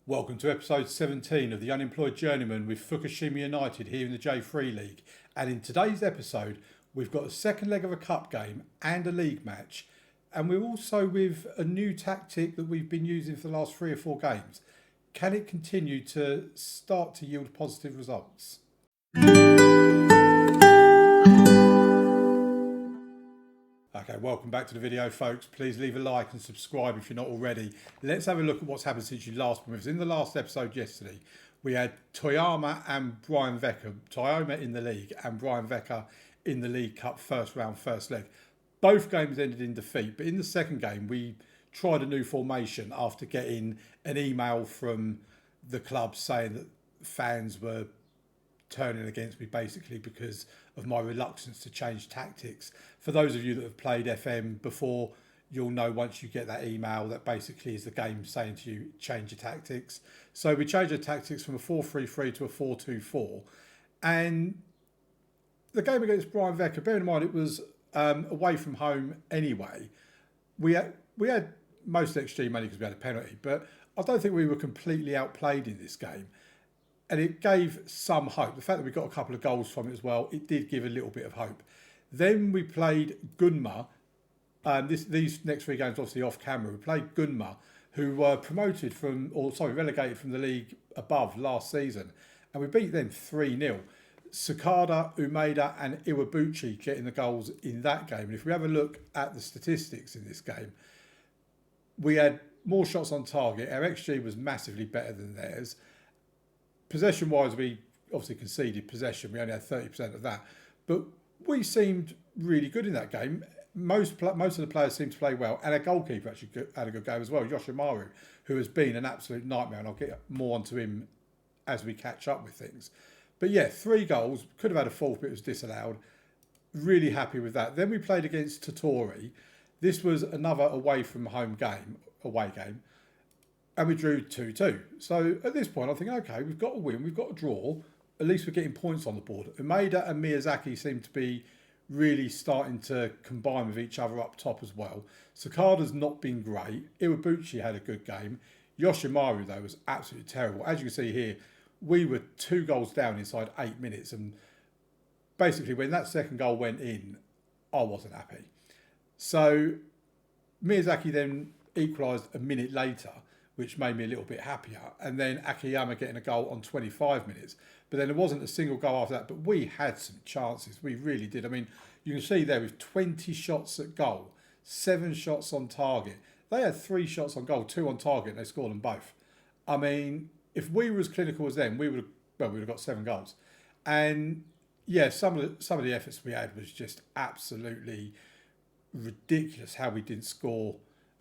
Welcome to episode 17 of the Unemployed Journeyman with Fukushima United here in the J3 League. And in today's episode, we've got a second leg of a cup game and a league match. And we're also with a new tactic that we've been using for the last 3 or 4 games. Can it continue to start to yield positive results? Okay, welcome back to the video, folks. Please leave a like and subscribe if you're not already. Let's have a look at what's happened since you last been with us. In the last episode yesterday, we had Toyama and Bryonvecca, Toyama in the league and Bryonvecca in the League Cup first round, first leg. Both games ended in defeat, but in the second game, we tried a new formation after getting an email from the club saying that fans were turning against me basically because of my reluctance to change tactics. For those of you that have played FM before, you'll know once you get that email that basically is the game saying to you change your tactics. So we changed our tactics from a 4-3-3 to a 4-2-4, and the game against Bryonvecca, bearing in mind it was away from home anyway, we had most XG money because we had a penalty, but I don't think we were completely outplayed in this game. And it gave some hope. The fact that we got a couple of goals from it as well, it did give a little bit of hope. Then we played Gunma. These next 3 games, obviously off camera, we played Gunma, who were relegated from the league above last season. And we beat them 3-0. Sakada, Umeda and Iwabuchi getting the goals in that game. And if we have a look at the statistics in this game, we had more shots on target. Our XG was massively better than theirs. Possession-wise, we obviously conceded possession. We only had 30% of that. But we seemed really good in that game. Most of the players seemed to play well. And our goalkeeper actually had a good game as well, Yoshimaru, who has been an absolute nightmare. And I'll get more onto him as we catch up with things. But yeah, 3 goals. Could have had a 4th, but it was disallowed. Really happy with that. Then we played against Totori. This was another away game. And we drew 2-2. So at this point, I'm thinking, okay, we've got a win, we've got a draw. At least we're getting points on the board. Umeda and Miyazaki seem to be really starting to combine with each other up top as well. Sakada's not been great. Iwabuchi had a good game. Yoshimaru, though, was absolutely terrible. As you can see here, we were 2 goals down inside 8 minutes. And basically, when that second goal went in, I wasn't happy. So Miyazaki then equalised a minute later, which made me a little bit happier. And then Akiyama getting a goal on 25 minutes. But then there wasn't a single goal after that. But we had some chances. We really did. I mean, you can see there with 20 shots at goal, 7 shots on target. They had 3 shots on goal, 2 on target, and they scored them both. I mean, if we were as clinical as them, we would have got 7 goals. And yeah, some of the efforts we had was just absolutely ridiculous how we didn't score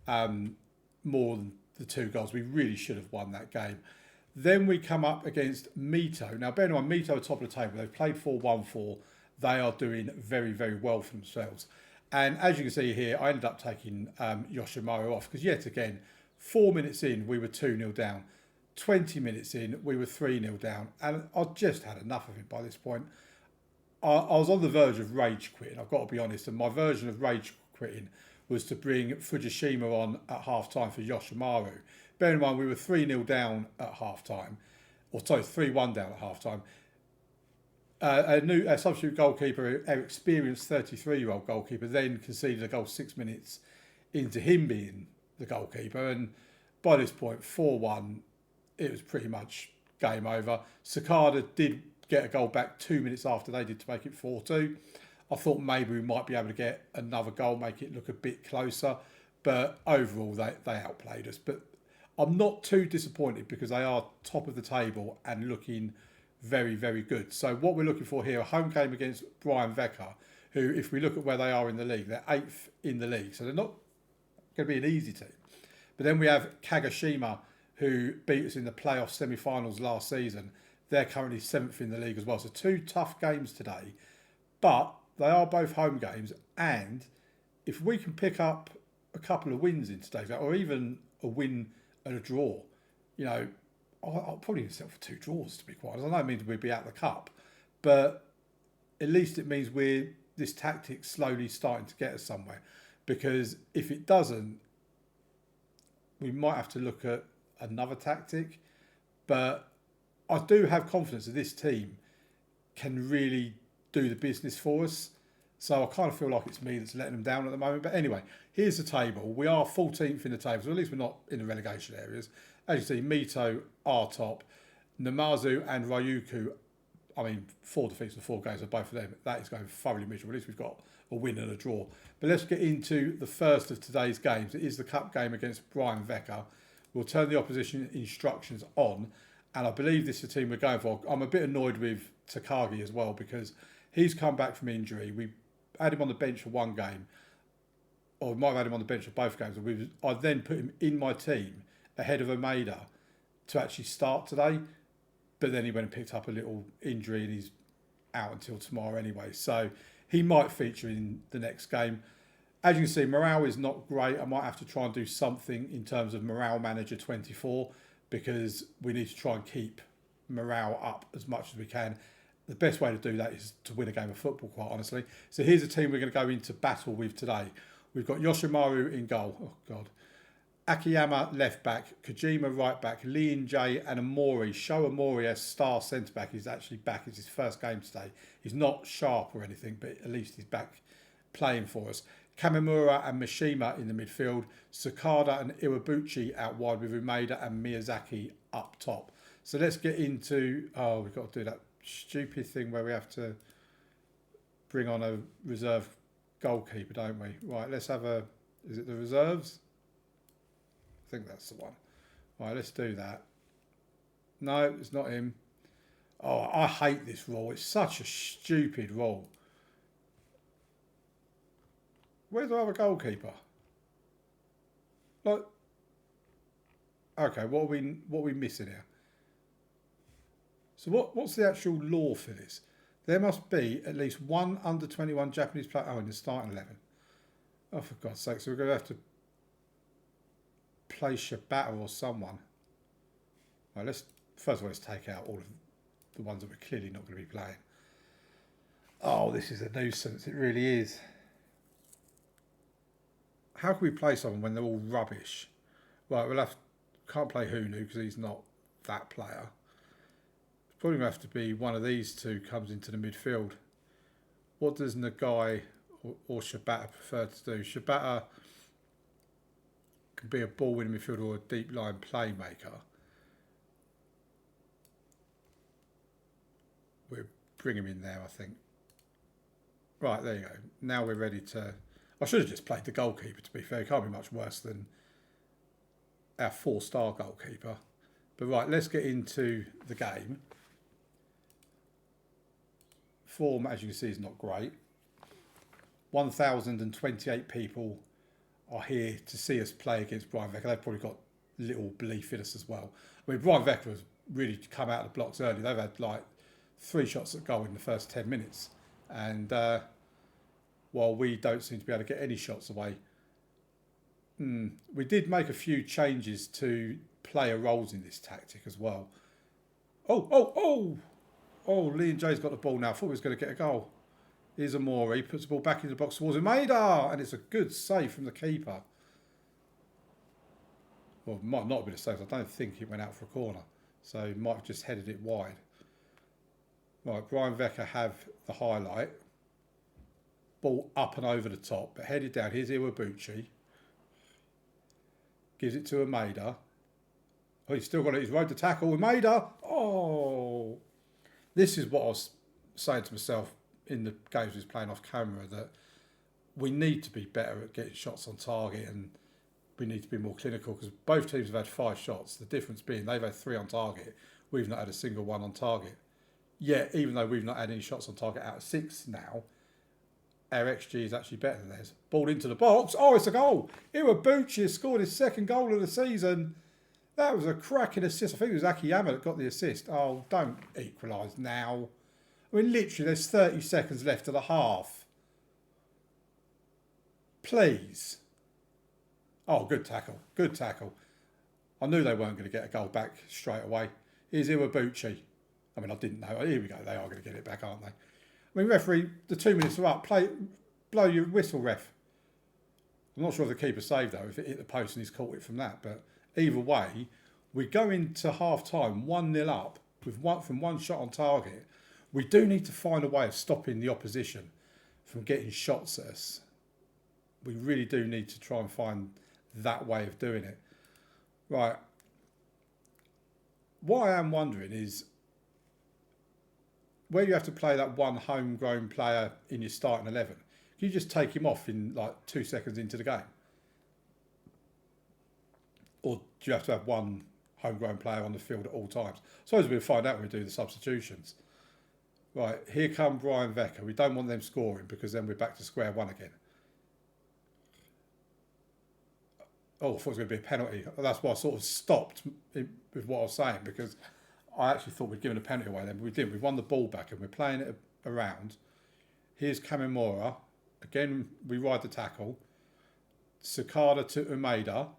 more than the 2 goals. We really should have won that game. Then we come up against Mito. Now, bear in mind, Mito are top of the table. They've played 4-1-4. They are doing very, very well for themselves. And as you can see here, I ended up taking Yoshimaru off because yet again, 4 minutes in, we were 2-0 down. 20 minutes in, we were 3-0 down. And I just had enough of it by this point. I was on the verge of rage quitting, I've got to be honest. And my version of rage quitting was to bring Fukushima on at half-time for Yoshimaru. Bear in mind, we were 3-0 down at half-time. 3-1 down at half-time. A substitute goalkeeper, our experienced 33-year-old goalkeeper, then conceded a goal 6 minutes into him being the goalkeeper. And by this point, 4-1, it was pretty much game over. Sakada did get a goal back 2 minutes after they did to make it 4-2. I thought maybe we might be able to get another goal, make it look a bit closer. But overall, they outplayed us. But I'm not too disappointed because they are top of the table and looking very, very good. So what we're looking for here, a home game against Bryonvecca, who, if we look at where they are in the league, they're 8th in the league. So they're not going to be an easy team. But then we have Kagoshima, who beat us in the playoff semi-finals last season. They're currently 7th in the league as well. So 2 tough games today. But they are both home games, and if we can pick up a couple of wins in today's game, or even a win and a draw, you know, I'll probably settle for 2 draws, to be quite honest. I know it means we'd be out of the cup, but at least it means this tactic slowly starting to get us somewhere. Because if it doesn't, we might have to look at another tactic. But I do have confidence that this team can really do the business for us. So I kind of feel like it's me that's letting them down at the moment. But anyway, here's the table. We are 14th in the table, so at least we're not in the relegation areas. As you see, Mito are top. Namazu and Ryuku, I mean, 4 defeats and 4 games of both of them. That is going thoroughly miserable. At least we've got a win and a draw. But let's get into the first of today's games. It is the cup game against Bryonvecca. We'll turn the opposition instructions on. And I believe this is the team we're going for. I'm a bit annoyed with Takagi as well because he's come back from injury. We had him on the bench for one game. Or we might have had him on the bench for both games. I then put him in my team ahead of Omeda to actually start today. But then he went and picked up a little injury and he's out until tomorrow anyway. So he might feature in the next game. As you can see, morale is not great. I might have to try and do something in terms of Morale Manager 24 because we need to try and keep morale up as much as we can. The best way to do that is to win a game of football, quite honestly. So here's a team we're going to go into battle with today. We've got Yoshimaru in goal. Oh, God. Akiyama left back, Kojima right back, Lee J and Amori. Sho Amori as star centre back. He's actually back. It's his first game today. He's not sharp or anything, but at least he's back playing for us. Kamimura and Mishima in the midfield. Sakada and Iwabuchi out wide with Umeda and Miyazaki up top. So let's get into... Oh, we've got to do that stupid thing where we have to bring on a reserve goalkeeper, don't we? Right, let's have a... Is it the reserves? I think that's the one. Right, let's do that. No, it's not him. Oh, I hate this rule. It's such a stupid rule. Where's our other goalkeeper? Like, okay, what are we missing here? So what's the actual law for this? There must be at least one under 21 Japanese player. Oh, in the starting 11. Oh, for God's sake! So we're going to have to play Shibata or someone. Right, first of all, let's take out all of the ones that we're clearly not going to be playing. Oh, this is a nuisance. It really is. How can we play someone when they're all rubbish? Right, can't play Hunu because he's not that player. It's probably going to have to be one of these two comes into the midfield. What does Nagai or Shibata prefer to do? Shibata can be a ball-winning midfielder or a deep line playmaker. We'll bring him in there, I think. Right, there you go. Now we're ready to... I should have just played the goalkeeper, to be fair. It can't be much worse than our 4-star goalkeeper. But right, let's get into the game. Form, as you can see, is not great. 1,028 people are here to see us play against Bryonvecca. They've probably got little belief in us as well. I mean, Bryonvecca has really come out of the blocks early. They've had like 3 shots at goal in the first 10 minutes. And while we don't seem to be able to get any shots away, we did make a few changes to player roles in this tactic as well. Oh, Lee and Jay's got the ball now. I thought he was going to get a goal. Here's Amori, puts the ball back in the box towards Umeda, and it's a good save from the keeper. Well, it might not have been a save. I don't think it went out for a corner. So he might have just headed it wide. Right, Bryonvecca have the highlight. Ball up and over the top, but headed down. Here's Iwabuchi. Gives it to Umeda. Oh, he's still got it. He's road to tackle. Umeda. Oh. This is what I was saying to myself in the games we was playing off camera, that we need to be better at getting shots on target and we need to be more clinical because both teams have had 5 shots. The difference being they've had 3 on target. We've not had a single one on target. Yet, even though we've not had any shots on target out of 6 now, our XG is actually better than theirs. Ball into the box. Oh, it's a goal. Iwabuchi has scored his 2nd goal of the season. That was a cracking assist. I think it was Akiyama that got the assist. Oh, don't equalise now. I mean, literally, there's 30 seconds left of the half. Please. Oh, good tackle. Good tackle. I knew they weren't going to get a goal back straight away. Here's Iwabuchi. I mean, I didn't know. Here we go. They are going to get it back, aren't they? I mean, referee, the 2 minutes are up. Blow your whistle, ref. I'm not sure if the keeper saved, though, if it hit the post and he's caught it from that. But either way, We go into half time 1-0 up with from one shot on target. We do need to find a way of stopping the opposition from getting shots at us. We really do need to try and find that way of doing it. Right. What I am wondering is where you have to play that one homegrown player in your starting 11. Can you just take him off in like 2 seconds into the game? Or do you have to have one homegrown player on the field at all times? I suppose we'll find out when we do the substitutions. Right, here come Bryonvecca. We don't want them scoring because then we're back to square one again. Oh, I thought it was going to be a penalty. That's why I sort of stopped with what I was saying, because I actually thought we'd given a penalty away then, but we didn't. We won the ball back and we're playing it around. Here's Kamimura. Again, we ride the tackle. Sakada to Umeda.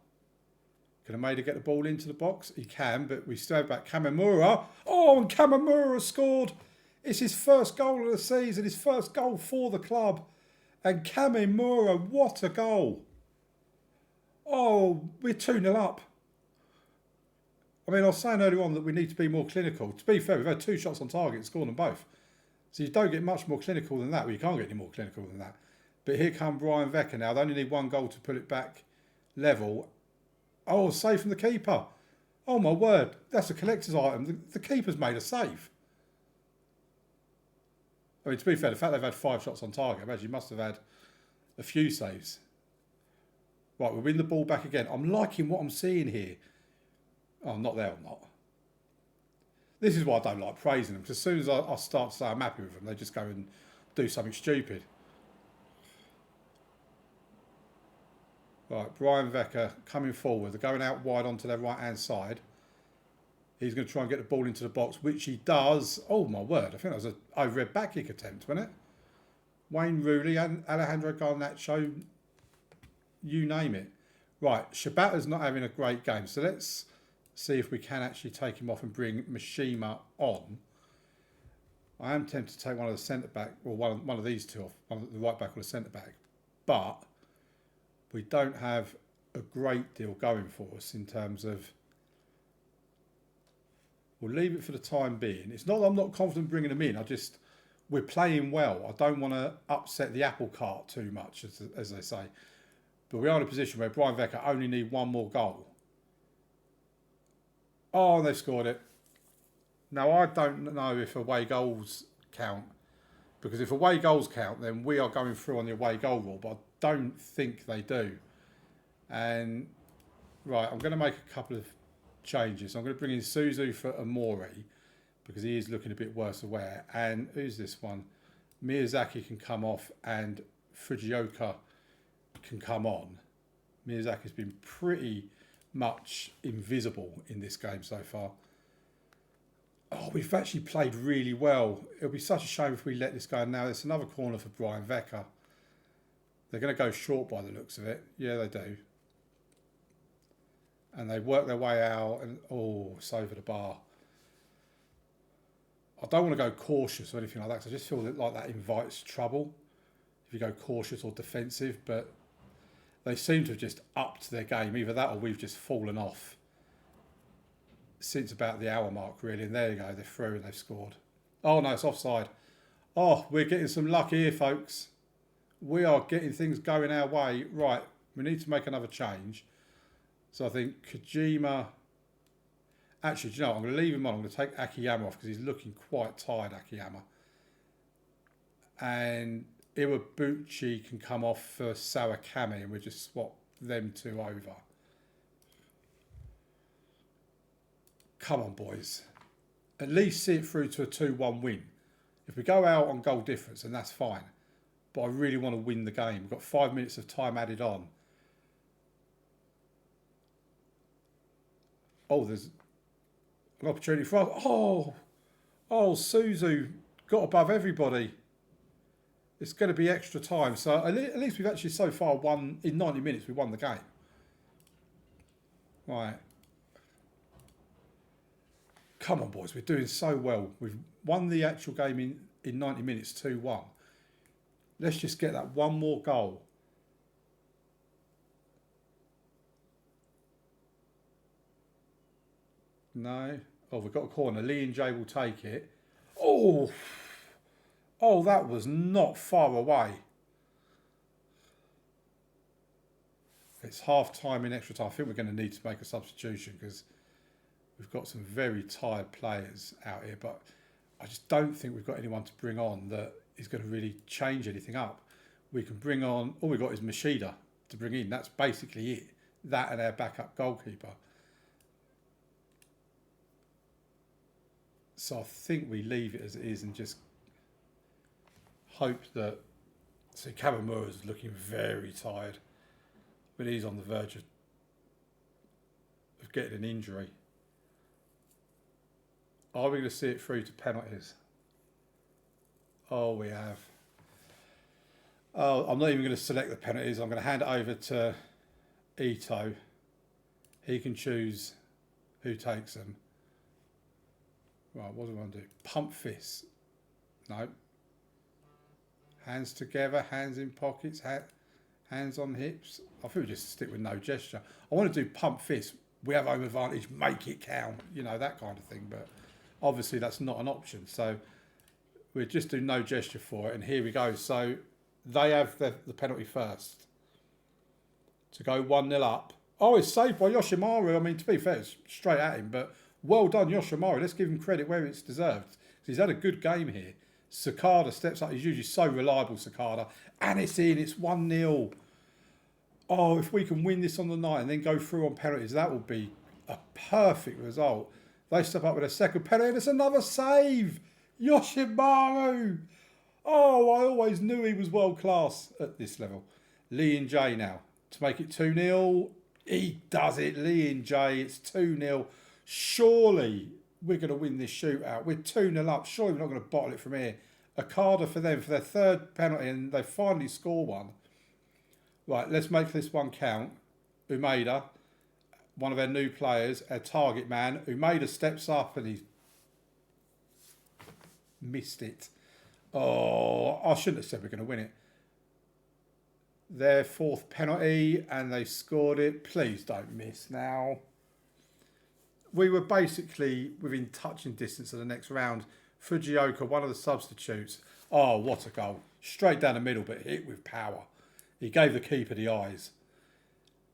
Can Umeda get the ball into the box? He can, but we still have back Kamimura. Oh, and Kamimura scored. It's his first goal of the season, his first goal for the club. And Kamimura, what a goal. Oh, we're 2-0 up. I mean, I was saying earlier on that we need to be more clinical. To be fair, we've had 2 shots on target and scored them both. So you don't get much more clinical than that. Well, you can't get any more clinical than that. But here come Bryonvecca now. They only need 1 goal to put it back level. Oh, save from the keeper. Oh, my word. That's a collector's item. The keeper's made a save. I mean, to be fair, the fact they've had 5 shots on target, I imagine you must have had a few saves. Right, we win the ball back again. I'm liking what I'm seeing here. Oh, I'm not there, I'm not. This is why I don't like praising them, because as soon as I start to say I'm happy with them, they just go and do something stupid. Right, Bryonvecca coming forward. They're going out wide onto their right-hand side. He's going to try and get the ball into the box, which he does. Oh, my word. I think that was an overhead back kick attempt, wasn't it? Wayne Rooney and Alejandro Garnacho, you name it. Right, Shibata's not having a great game. So let's see if we can actually take him off and bring Mishima on. I am tempted to take one of the centre-back, or one of these two off, the right-back or the centre-back. But we don't have a great deal going for us in terms of... We'll leave it for the time being. It's not that I'm not confident bringing them in. We're playing well. I don't want to upset the apple cart too much, as they say. But we are in a position where Bryonvecca only need 1 more goal. Oh, and they've scored it. Now, I don't know if away goals count. Because if away goals count, then we are going through on the away goal rule. But I don't think they do. And, right, I'm going to make a couple of changes. I'm going to bring in Suzu for Amori, because he is looking a bit worse aware. And who's this one? Miyazaki can come off and Fujioka can come on. Miyazaki's been pretty much invisible in this game so far. Oh, we've actually played really well. It'll be such a shame if we let this go. Now there's another corner for Bryonvecca. They're going to go short by the looks of it. Yeah, they do. And they work their way out and, oh, it's over the bar. I don't want to go cautious or anything like that, because I just feel like that invites trouble if you go cautious or defensive. But they seem to have just upped their game. Either that or we've just fallen off since about the hour mark, really. And there you go, they're through and they've scored. Oh, no, it's offside. Oh, we're getting some luck here, folks. We are getting things going our way. Right, we need to make another change. So I think Kojima... Actually, do you know what? I'm going to leave him on. I'm going to take Akiyama off because he's looking quite tired, Akiyama. And Iwabuchi can come off for Sawakami, and we'll just swap them 2 over. Come on, boys. At least see it through to a 2-1 win. If we go out on goal difference, then that's fine. But I really want to win the game. We've got 5 minutes of time added on. Oh, there's an opportunity for us. Oh, Suzu got above everybody. It's going to be extra time. So at least we've actually so far won, in 90 minutes, we won the game. Right. Come on, boys. We're doing so well. We've won the actual game in 90 minutes, 2-1. Let's just get that 1 more goal. No. Oh, we've got a corner. Lee and Jay will take it. Oh, oh, that was not far away. It's half time in extra time. I think we're going to need to make a substitution because we've got some very tired players out here, but I just don't think we've got anyone to bring on that is going to really change anything up. We can bring on, all we've got is Machida to bring in. That's basically it. That and our backup goalkeeper. So I think we leave it as it is and just hope that... See, Kawamura's looking very tired, but he's on the verge of getting an injury. Are we going to see it through to penalties? Oh, we have. Oh, I'm not even going to select the penalties. I'm going to hand it over to Ito. He can choose who takes them. Right, what do we want to do? Pump fists. No. Hands together, hands in pockets, hands on hips. I think we just stick with no gesture. I want to do pump fists. We have home advantage, make it count. You know, that kind of thing. But obviously that's not an option. So we'll just do no gesture for it. And here we go. So they have the penalty first. To go 1-0 up. Oh, it's saved by Yoshimaru. I mean, to be fair, it's straight at him. But well done, Yoshimaru. Let's give him credit where it's deserved. He's had a good game here. Sakada steps up. He's usually so reliable, Sakada. And it's in. It's 1-0. Oh, if we can win this on the night and then go through on penalties, that will be a perfect result. They step up with a second penalty and it's another save. Yoshimaru. Oh, I always knew he was world class at this level. Lee and Jay now to make it 2-0. He does it. Lee and Jay. It's 2-0. Surely we're going to win this shootout. We're 2-0 up. Surely we're not going to bottle it from here. Okada for them for their third penalty and they finally score one. Right, let's make this one count. Umeda, one of our new players, our target man. Umeda steps up and he missed it. Oh, I shouldn't have said we're going to win it. Their fourth penalty and they scored it. Please don't miss now. We were basically within touching distance of the next round. Fujioka, one of the substitutes. Oh, what a goal. Straight down the middle, but hit with power. He gave the keeper the eyes.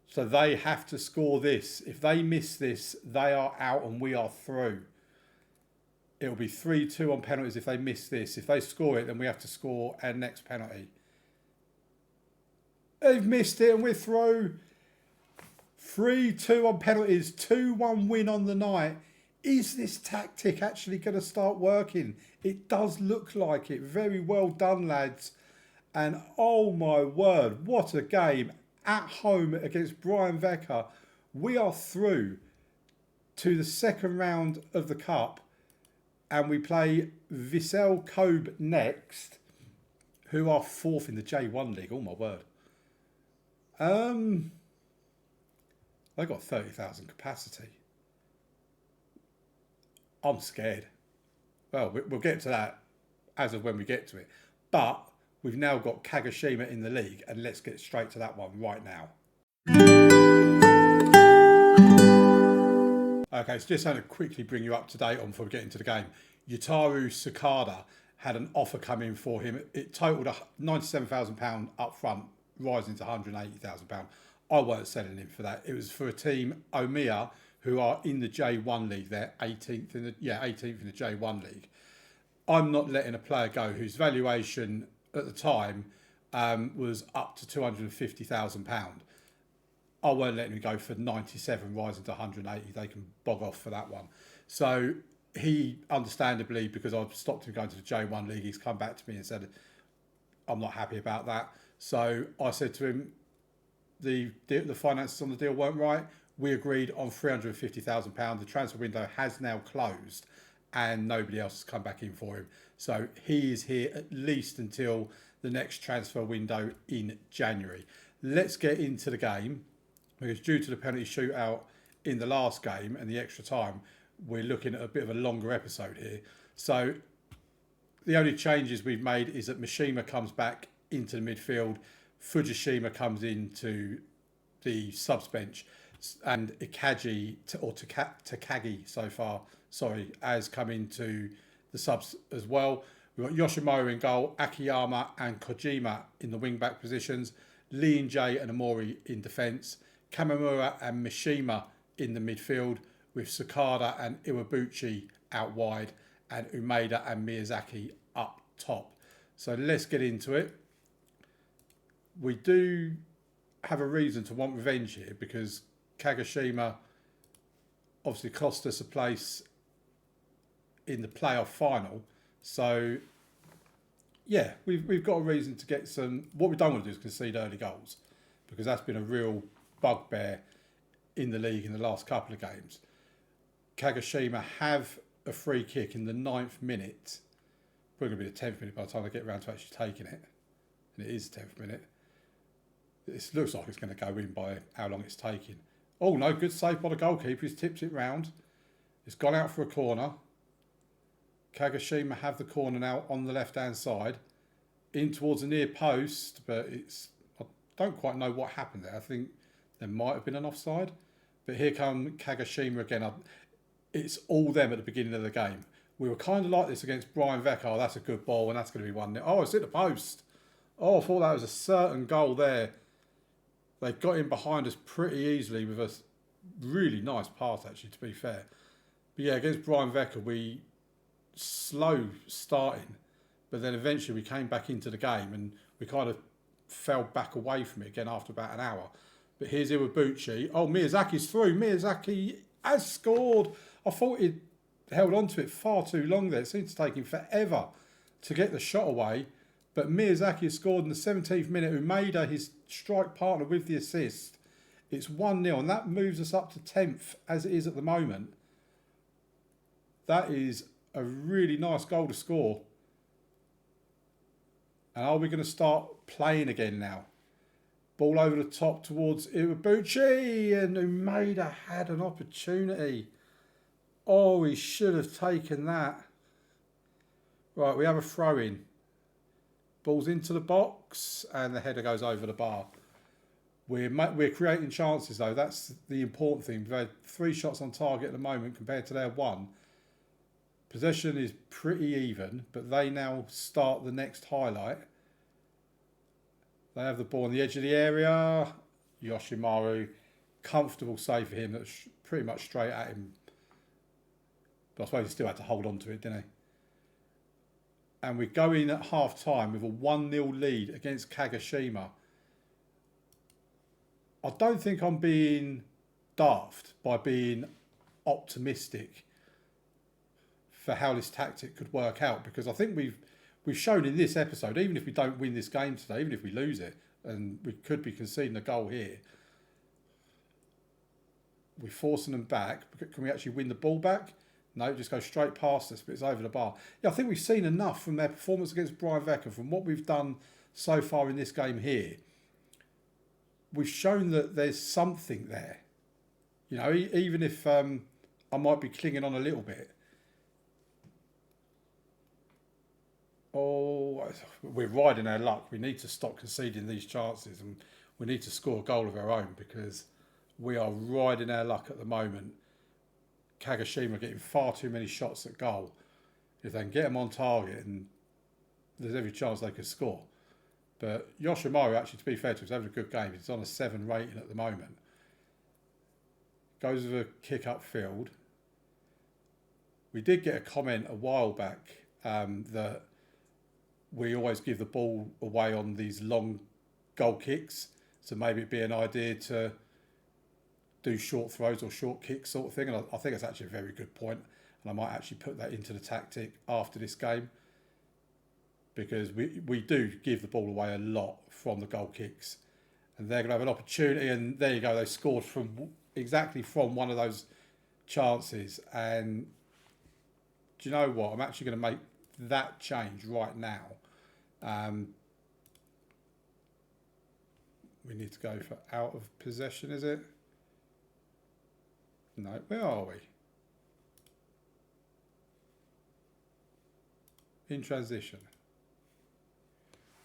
So they have to score this. If they miss this, they are out and we are through. It'll be 3-2 on penalties if they miss this. If they score it, then we have to score our next penalty. They've missed it and we're through. 3-2 on penalties. 2-1 win on the night. Is this tactic actually going to start working? It does look like it. Very well done, lads. And oh my word, what a game. At home against Bryonvecca. We are through to the second round of the Cup. And we play Vissel Kobe next, who are fourth in the J1 League. Oh my word. They got 30,000 capacity. I'm scared. Well, we'll get to that as of when we get to it. But we've now got Kagoshima in the league, and let's get straight to that one right now. Okay, so just going to quickly bring you up to date on before we get into the game. Yutaru Sakada had an offer come in for him. It totaled £97,000 up front, rising to £180,000. I weren't selling him for that. It was for a team, Omiya, who are in the J1 League. They're 18th in the J1 League. I'm not letting a player go whose valuation at the time was up to £250,000. I weren't letting him go for 97, rising to 180. They can bog off for that one. So he, understandably, because I've stopped him going to the J1 League, he's come back to me and said, I'm not happy about that. So I said to him, the finances on the deal weren't right. We agreed on £350,000. The transfer window has now closed and nobody else has come back in for him. So he is here at least until the next transfer window in January. Let's get into the game, because due to the penalty shootout in the last game and the extra time, we're looking at a bit of a longer episode here. So the only changes we've made is that Mishima comes back into the midfield. Fukushima comes into the subs bench. And Ikaji or Takagi so far, sorry, has come into the subs as well. We've got Yoshimura in goal, Akiyama and Kojima in the wing-back positions, Lee and Jay and Amori in defence, Kamamura and Mishima in the midfield, with Sakada and Iwabuchi out wide, and Umeda and Miyazaki up top. So let's get into it. We do have a reason to want revenge here, because Kagoshima obviously cost us a place in the playoff final. So yeah, we've got a reason to get some. What we don't want to do is concede early goals, because that's been a real bugbear in the league in the last couple of games. Kagoshima have a free kick in the 9th minute. Probably going to be the 10th minute by the time I get around to actually taking it. And it is the 10th minute. This looks like it's going to go in by how long it's taking. Oh no, good save by the goalkeeper. He's tipped it round. It's gone out for a corner. Kagoshima have the corner now on the left-hand side. In towards the near post, but I don't quite know what happened there. I think there might have been an offside. But here come Kagoshima again. It's all them at the beginning of the game. We were kind of like this against Bryonvecca. Oh, that's a good ball, and that's going to be 1-0. Oh, it's hit the post. Oh, I thought that was a certain goal there. They got in behind us pretty easily with a really nice pass, actually, to be fair. But yeah, against Bryonvecca, we slow starting, but then eventually we came back into the game and we kind of fell back away from it again after about an hour. But here's Iwabuchi. Oh, Miyazaki's through. Miyazaki has scored. I thought he'd held on to it far too long there. It seemed to take him forever to get the shot away. But Miyazaki has scored in the 17th minute. Umeda, his strike partner, with the assist. It's 1-0, and that moves us up to 10th as it is at the moment. That is a really nice goal to score. And are we going to start playing again now? Ball over the top towards Iwabuchi, and Umeda had an opportunity. Oh, he should have taken that. Right, we have a throw-in. Ball's into the box, and the header goes over the bar. We're creating chances, though. That's the important thing. We've had 3 shots on target at the moment compared to their 1. Possession is pretty even, but they now start the next highlight. They have the ball on the edge of the area. Yoshimaru, comfortable save for him. That's pretty much straight at him. But I suppose he still had to hold on to it, didn't he? And we go in at half-time with a 1-0 lead against Kagoshima. I don't think I'm being daft by being optimistic for how this tactic could work out, because I think we've shown in this episode, even if we don't win this game today, even if we lose it, and we could be conceding a goal here, we're forcing them back. Can we actually win the ball back? No, it just goes straight past us, but it's over the bar. Yeah, I think we've seen enough from their performance against Bryonvecca, from what we've done so far in this game here. We've shown that there's something there. You know, even if I might be clinging on a little bit. Oh, we're riding our luck. We need to stop conceding these chances, and we need to score a goal of our own, because we are riding our luck at the moment. Kagoshima getting far too many shots at goal. If they can get them on target, and there's every chance they could score. But Yoshimaru, actually, to be fair to him, is having a good game. He's on a 7 rating at the moment. Goes with a kick upfield. We did get a comment a while back that we always give the ball away on these long goal kicks. So maybe it'd be an idea to do short throws or short kicks sort of thing. And I think it's actually a very good point. And I might actually put that into the tactic after this game, because we do give the ball away a lot from the goal kicks. And they're going to have an opportunity. And there you go. They scored exactly from one of those chances. And do you know what? I'm actually going to make that change right now. We need to go for out of possession, is it? No, where are we? In transition.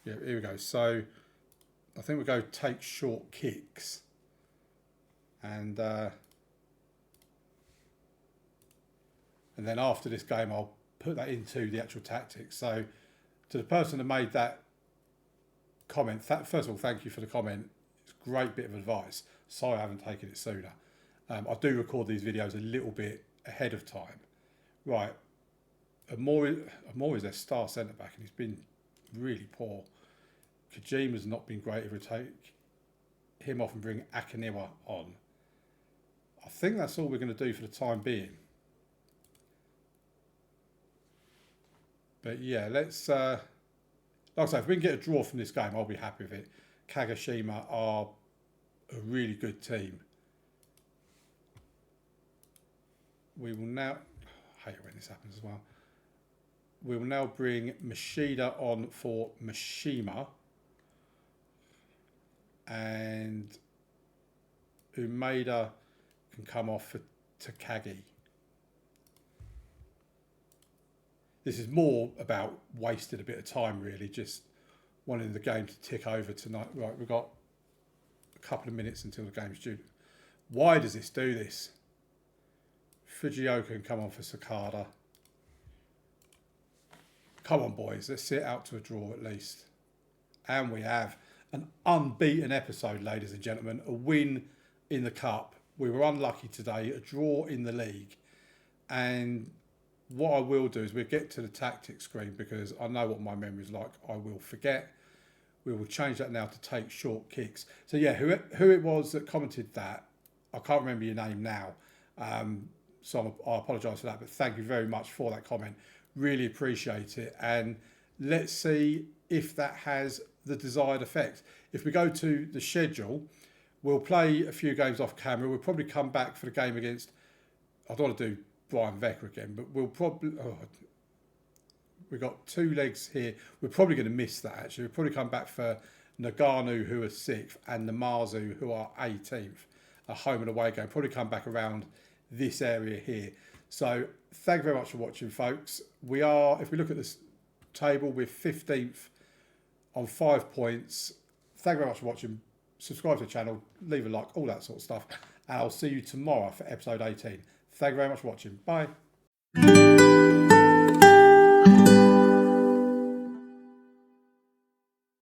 Yeah, here we go. So I think we go take short kicks. And then after this game, I'll put that into the actual tactics. So to the person that made that comment, first of all, thank you for the comment. It's a great bit of advice. Sorry I haven't taken it sooner. I do record these videos a little bit ahead of time. Right, Amore is their star centre back, and he's been really poor. Kagoshima not been great. If we take him off and bring Akaniwa on, I think that's all we're going to do for the time being. But yeah, let's, like I say, if we can get a draw from this game, I'll be happy with it. Kagoshima are a really good team. We will now, I hate it when this happens as well. We will now bring Mashida on for Mishima. And Umeda can come off for Takagi. This is more about wasting a bit of time, really, just wanting the game to tick over tonight. Right, we've got a couple of minutes until the game's due. Why does this do this? Fujioka can come on for Sakada. Come on, boys, let's sit out to a draw at least. And we have an unbeaten episode, ladies and gentlemen. A win in the cup. We were unlucky today. A draw in the league. And what I will do is we'll get to the tactics screen, because I know what my memory is like. I will forget. We will change that now to take short kicks. So yeah, who it was that commented that, I can't remember your name now. So I apologise for that, but thank you very much for that comment. Really appreciate it. And let's see if that has the desired effect. If we go to the schedule, we'll play a few games off camera. We'll probably come back for the game against, I don't want to do Bryonvecca again, but we'll probably, we've got 2 legs here. We're probably going to miss that, actually. We'll probably come back for Nagano, who are 6th, and Namazu, who are 18th. A home and away game. Probably come back around this area here. So thank you very much for watching, folks. We are, if we look at this table, we're 15th on 5 points. Thank you very much for watching. Subscribe to the channel, leave a like, all that sort of stuff. And I'll see you tomorrow for episode 18. Thank you very much for watching. Bye.